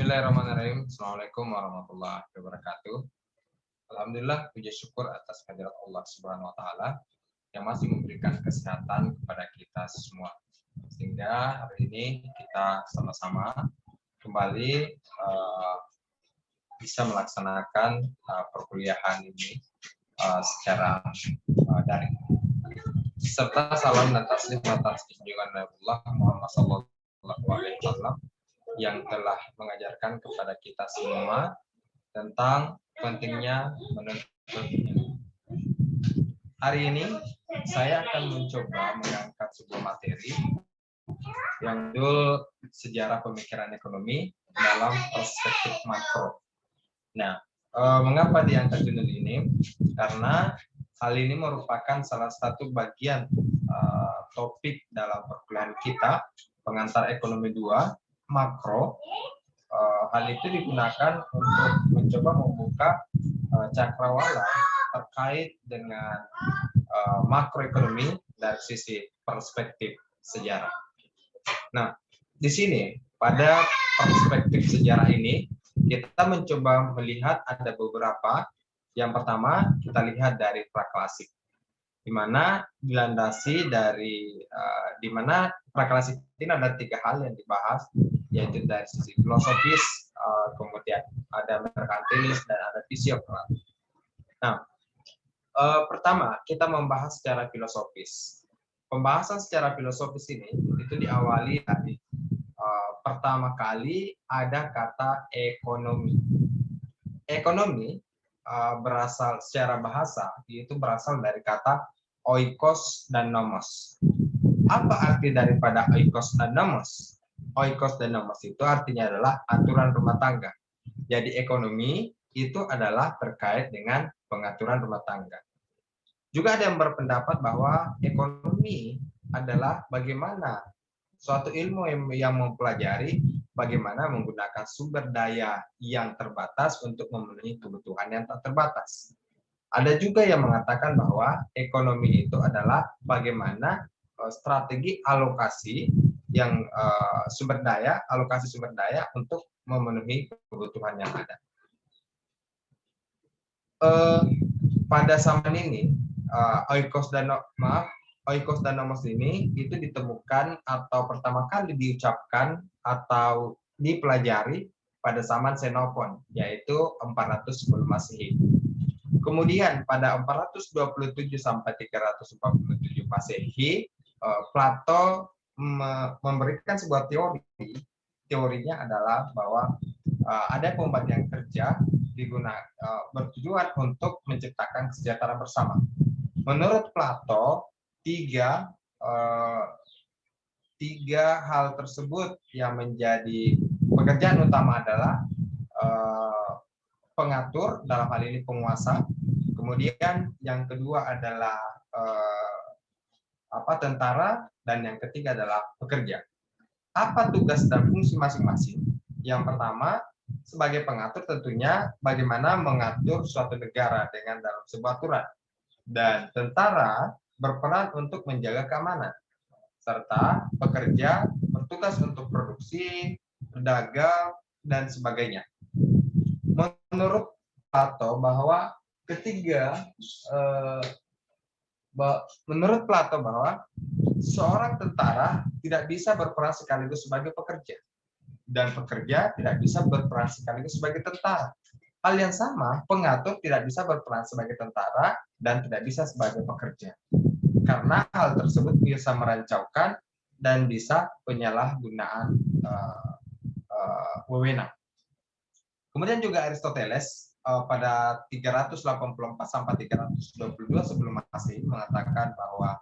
Bismillahirrahmanirrahim. Assalamualaikum warahmatullahi wabarakatuh. Alhamdulillah, puji syukur atas kehadirat Allah Subhanahu wa Ta'ala yang masih memberikan kesehatan kepada kita semua. Sehingga hari ini kita sama-sama kembali bisa melaksanakan perkuliahan ini secara daring. Serta salam dan taslim atas junjungan Nabiullah Muhammad SAW yang telah mengajarkan kepada kita semua tentang pentingnya menuntut ilmu. Hari ini saya akan mencoba mengangkat sebuah materi yang judul sejarah pemikiran ekonomi dalam perspektif makro. Nah, mengapa diangkat judul ini? Karena hal ini merupakan salah satu bagian topik dalam perkuliahan kita, pengantar ekonomi 2, makro. Hal itu digunakan untuk mencoba membuka cakrawala terkait dengan makroekonomi dari sisi perspektif sejarah. Nah, di sini pada perspektif sejarah ini kita mencoba melihat ada beberapa. Yang pertama kita lihat dari praklasik, di mana dilandasi dari di mana praklasik ini ada 3 hal yang dibahas, yaitu dari sisi filosofis, kemudian ada merkantilis, dan ada fisiokraf. Nah, pertama kita membahas secara filosofis. Pembahasan secara filosofis ini itu diawali dari pertama kali ada kata ekonomi. Ekonomi berasal secara bahasa, yaitu berasal dari kata oikos dan nomos. Apa arti daripada oikos dan nomos? Oikos dan nomos itu artinya adalah aturan rumah tangga. Jadi ekonomi itu adalah terkait dengan pengaturan rumah tangga. Juga ada yang berpendapat bahwa ekonomi adalah bagaimana suatu ilmu yang mempelajari bagaimana menggunakan sumber daya yang terbatas untuk memenuhi kebutuhan yang tak terbatas. Ada juga yang mengatakan bahwa ekonomi itu adalah bagaimana strategi alokasi yang alokasi sumber daya untuk memenuhi kebutuhan yang ada. Pada zaman ini oikos dan nomos ini itu ditemukan atau pertama kali diucapkan atau dipelajari pada zaman Xenophon, yaitu 400 sebelum Masehi. Kemudian pada 427 sampai 347 Masehi, Plato memberikan sebuah teori. Teorinya adalah bahwa ada pembagian kerja bertujuan untuk menciptakan kesejahteraan bersama. Menurut Plato, tiga hal tersebut yang menjadi pekerjaan utama adalah pengatur, dalam hal ini penguasa. Kemudian yang kedua adalah tentara, dan yang ketiga adalah pekerja. Apa tugas dan fungsi masing-masing? Yang pertama, sebagai pengatur tentunya bagaimana mengatur suatu negara dengan dalam sebuah aturan. Dan tentara berperan untuk menjaga keamanan, serta pekerja bertugas untuk produksi, berdagang, dan sebagainya. Menurut Plato bahwa seorang tentara tidak bisa berperan sekaligus sebagai pekerja, dan pekerja tidak bisa berperan sekaligus sebagai tentara. Hal yang sama, pengatur tidak bisa berperan sebagai tentara dan tidak bisa sebagai pekerja. Karena hal tersebut bisa merancaukan dan bisa penyalahgunaan wewenang. Kemudian juga Aristoteles pada 384 sampai 322 sebelum Masehi mengatakan bahwa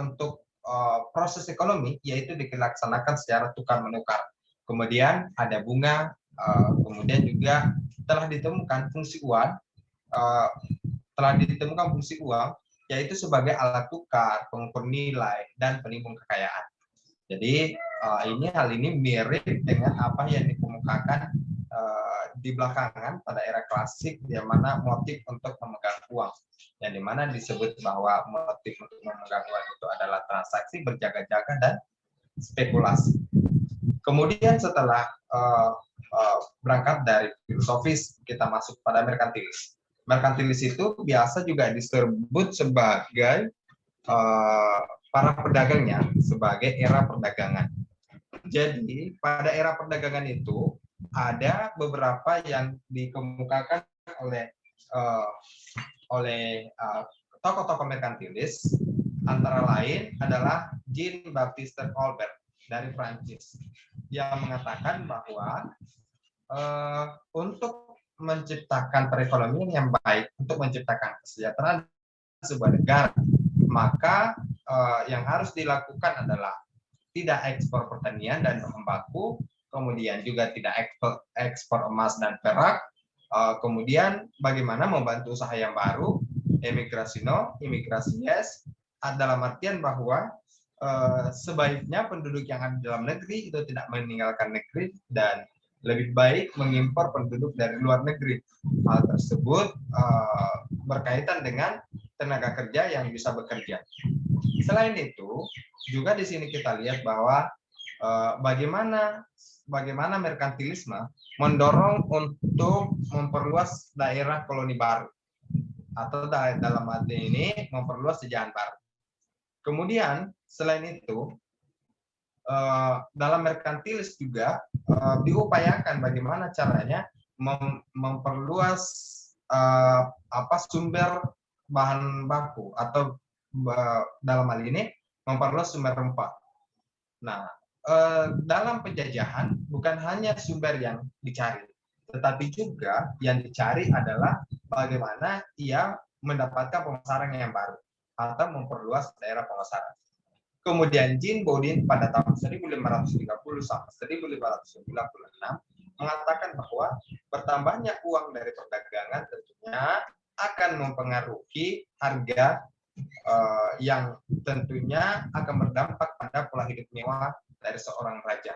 untuk proses ekonomi yaitu dilaksanakan secara tukar menukar. Kemudian ada bunga, kemudian juga telah ditemukan fungsi uang, yaitu sebagai alat tukar, pengukur nilai, dan penimbun kekayaan. Jadi hal ini mirip dengan apa yang dikemukakan di belakangan pada era klasik, di mana motif untuk memegang uang, yang dimana disebut bahwa motif untuk memegang uang itu adalah transaksi berjaga-jaga dan spekulasi. Kemudian setelah berangkat dari filosofis, kita masuk pada merkantilis. Merkantilis itu biasa juga disebut sebagai para pedagangnya, sebagai era perdagangan. Jadi pada era perdagangan itu ada beberapa yang dikemukakan oleh tokoh-tokoh merkantilis, antara lain adalah Jean-Baptiste Colbert dari Prancis yang mengatakan bahwa untuk menciptakan perekonomian yang baik, untuk menciptakan kesejahteraan sebuah negara, maka yang harus dilakukan adalah tidak ekspor pertanian dan bahan baku, kemudian juga tidak ekspor emas dan perak, kemudian bagaimana membantu usaha yang baru, imigrasi no, imigrasi yes, dalam artian bahwa sebaiknya penduduk yang ada di dalam negeri itu tidak meninggalkan negeri dan lebih baik mengimpor penduduk dari luar negeri. Hal tersebut berkaitan dengan tenaga kerja yang bisa bekerja. Selain itu, juga di sini kita lihat bahwa bagaimana merkantilisme mendorong untuk memperluas daerah koloni baru, atau dalam arti ini memperluas jajahan baru. Kemudian selain itu, dalam merkantilis juga diupayakan bagaimana caranya memperluas sumber bahan baku, atau dalam hal ini memperluas sumber rempah. Nah, dalam penjajahan bukan hanya sumber yang dicari, tetapi juga yang dicari adalah bagaimana ia mendapatkan pemasaran yang baru atau memperluas daerah pemasaran. Kemudian Jean Bodin pada tahun 1530 sampai 1596 mengatakan bahwa bertambahnya uang dari perdagangan tentunya akan mempengaruhi harga yang tentunya akan berdampak pada pola hidup mewah dari seorang raja.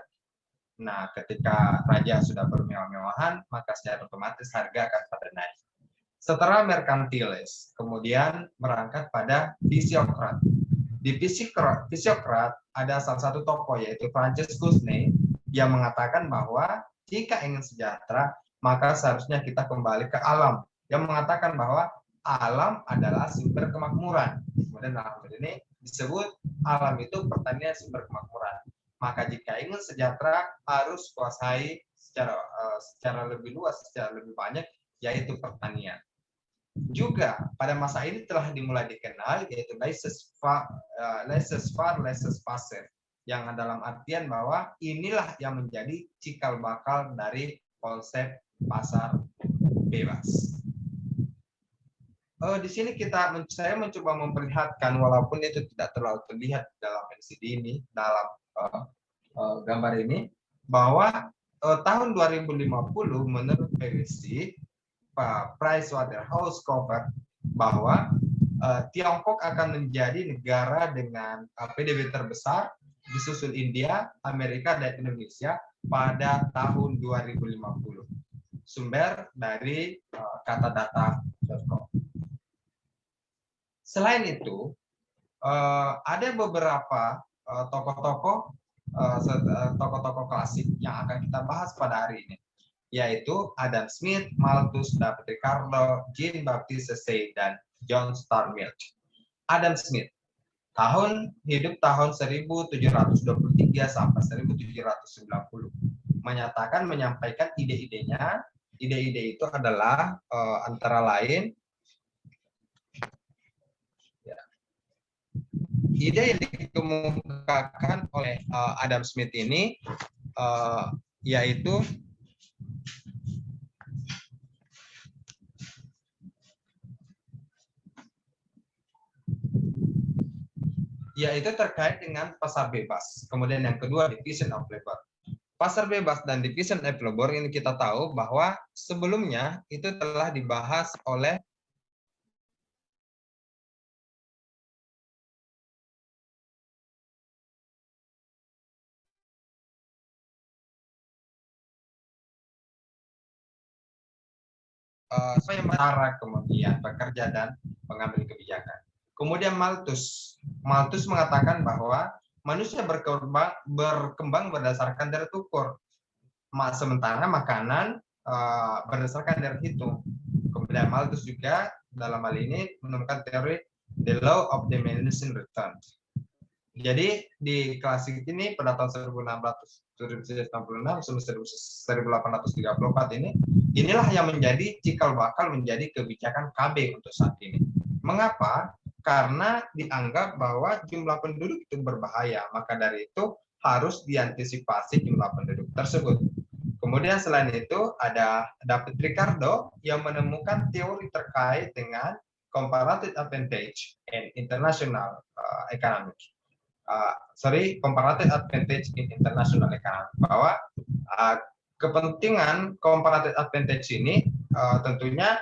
Nah, ketika raja sudah bermewah-mewahan, maka secara otomatis harga akan pada naik. Setelah merkantilis, kemudian berangkat pada fisiokrat. Di fisiokrat ada salah satu tokoh, yaitu Francis Cusney, yang mengatakan bahwa jika ingin sejahtera, maka seharusnya kita kembali ke alam. Yang mengatakan bahwa alam adalah sumber kemakmuran. Kemudian dalam hal ini disebut alam itu pertanian sumber kemakmuran. Maka jika ingin sejahtera, harus kuasai secara lebih luas, secara lebih banyak, yaitu pertanian. Juga pada masa ini telah dimulai dikenal, yaitu laissez-faire, laissez-passer, yang dalam artian bahwa inilah yang menjadi cikal bakal dari konsep pasar bebas. Di sini saya mencoba memperlihatkan, walaupun itu tidak terlalu terlihat dalam LCD ini, dalam gambar ini, bahwa tahun 2050 menurut PwC, PricewaterhouseCoopers, bahwa Tiongkok akan menjadi negara dengan PDB terbesar disusul India, Amerika, dan Indonesia pada tahun 2050. Sumber dari katadata.com. Selain itu, ada beberapa tokoh-tokoh klasik yang akan kita bahas pada hari ini, yaitu Adam Smith, Malthus, David Ricardo, Jean-Baptiste Say, dan John Stuart Mill. Adam Smith hidup tahun 1723 sampai 1790, menyampaikan ide-idenya. Ide-ide itu adalah antara lain ide yang dikemukakan oleh Adam Smith ini, yaitu terkait dengan pasar bebas. Kemudian yang kedua, division of labor. Pasar bebas dan division of labor ini kita tahu bahwa sebelumnya itu telah dibahas oleh sayembara, kemudian pekerja dan pengambil kebijakan. Kemudian Malthus mengatakan bahwa manusia berkembang berdasarkan daya ukur. Sementara makanan berdasarkan daya hitung. Kemudian Malthus juga dalam hal ini menemukan teori the law of diminishing returns. Jadi di klasik ini pada tahun 1966 sampai 1834 inilah yang menjadi cikal bakal menjadi kebijakan KB untuk saat ini. Mengapa? Karena dianggap bahwa jumlah penduduk itu berbahaya, maka dari itu harus diantisipasi jumlah penduduk tersebut. Kemudian selain itu ada David Ricardo yang menemukan teori terkait dengan comparative advantage in international economics. Comparative advantage in international economy, bahwa kepentingan comparative advantage ini tentunya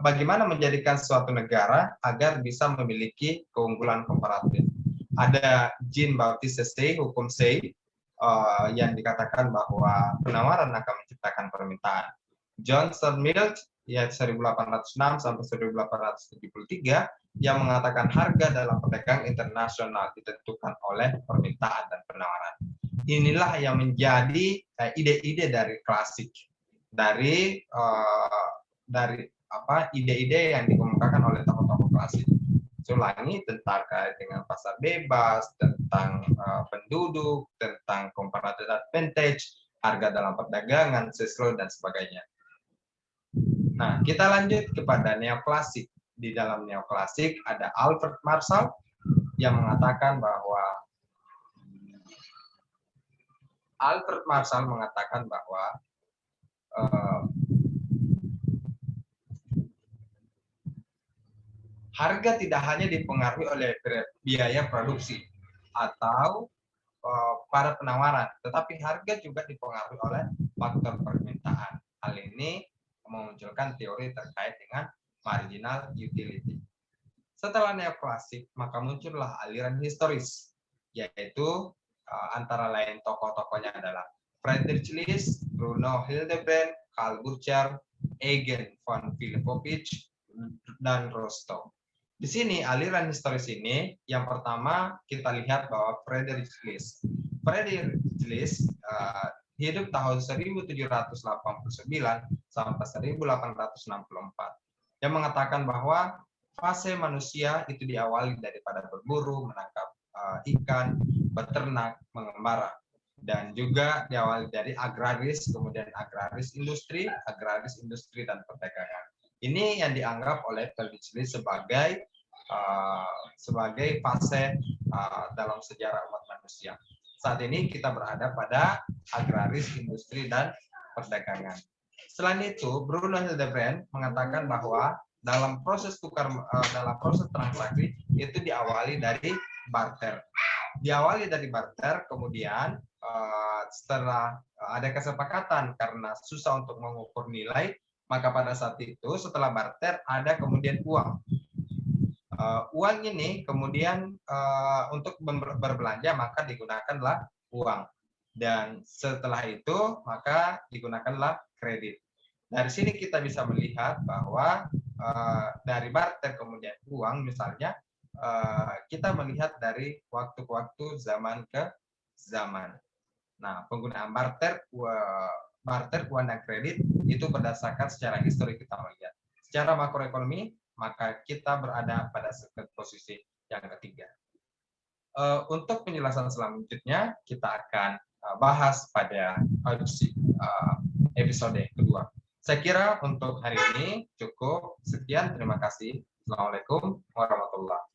bagaimana menjadikan suatu negara agar bisa memiliki keunggulan komparatif. Ada Jean-Baptiste Say, hukum Say, yang dikatakan bahwa penawaran akan menciptakan permintaan. John Stuart Mill ya 1806 sampai 1873 yang mengatakan harga dalam perdagangan internasional ditentukan oleh permintaan dan penawaran. Inilah yang menjadi ide-ide dari klasik, dari ide-ide yang dikemukakan oleh tokoh-tokoh klasik. Ulangi tentang dengan pasar bebas, tentang penduduk, tentang comparative advantage, harga dalam perdagangan, seslo dan sebagainya. Nah, kita lanjut kepada neoklasik. Di dalam neoklasik ada Alfred Marshall yang mengatakan bahwa harga tidak hanya dipengaruhi oleh biaya produksi atau para penawaran, tetapi harga juga dipengaruhi oleh faktor permintaan. Hal ini memunculkan teori terkait dengan marginal utility. Setelah neoklasik, maka muncullah aliran historis, yaitu antara lain tokoh-tokohnya adalah Friedrich List, Bruno Hildebrand, Karl Burchard, Eugen von Filipovich, dan Rostow. Di sini aliran historis ini, yang pertama kita lihat bahwa Friedrich List. Friedrich List hidup tahun 1789 sampai 1864. Yang mengatakan bahwa fase manusia itu diawali daripada berburu, menangkap ikan, beternak, mengembara, dan juga diawali dari agraris, kemudian agraris industri dan perdagangan. Ini yang dianggap oleh Friedrich List sebagai fase dalam sejarah umat manusia. Saat ini kita berada pada agraris, industri, dan perdagangan. Selain itu, Bruno Hildebrand mengatakan bahwa dalam proses transaksi itu diawali dari barter. Kemudian setelah ada kesepakatan karena susah untuk mengukur nilai, maka pada saat itu setelah barter ada kemudian uang. Uang ini kemudian untuk berbelanja maka digunakanlah uang. Dan setelah itu maka digunakanlah kredit. Dari sini kita bisa melihat bahwa dari barter kemudian uang misalnya, kita melihat dari waktu ke waktu, zaman ke zaman. Nah, penggunaan barter uang dan kredit itu berdasarkan secara histori kita melihat. Secara makroekonomi maka kita berada pada posisi yang ketiga. Untuk penjelasan selanjutnya kita akan bahas pada episode kedua. Saya kira untuk hari ini cukup. Sekian, terima kasih. Assalamualaikum warahmatullahi wabarakatuh.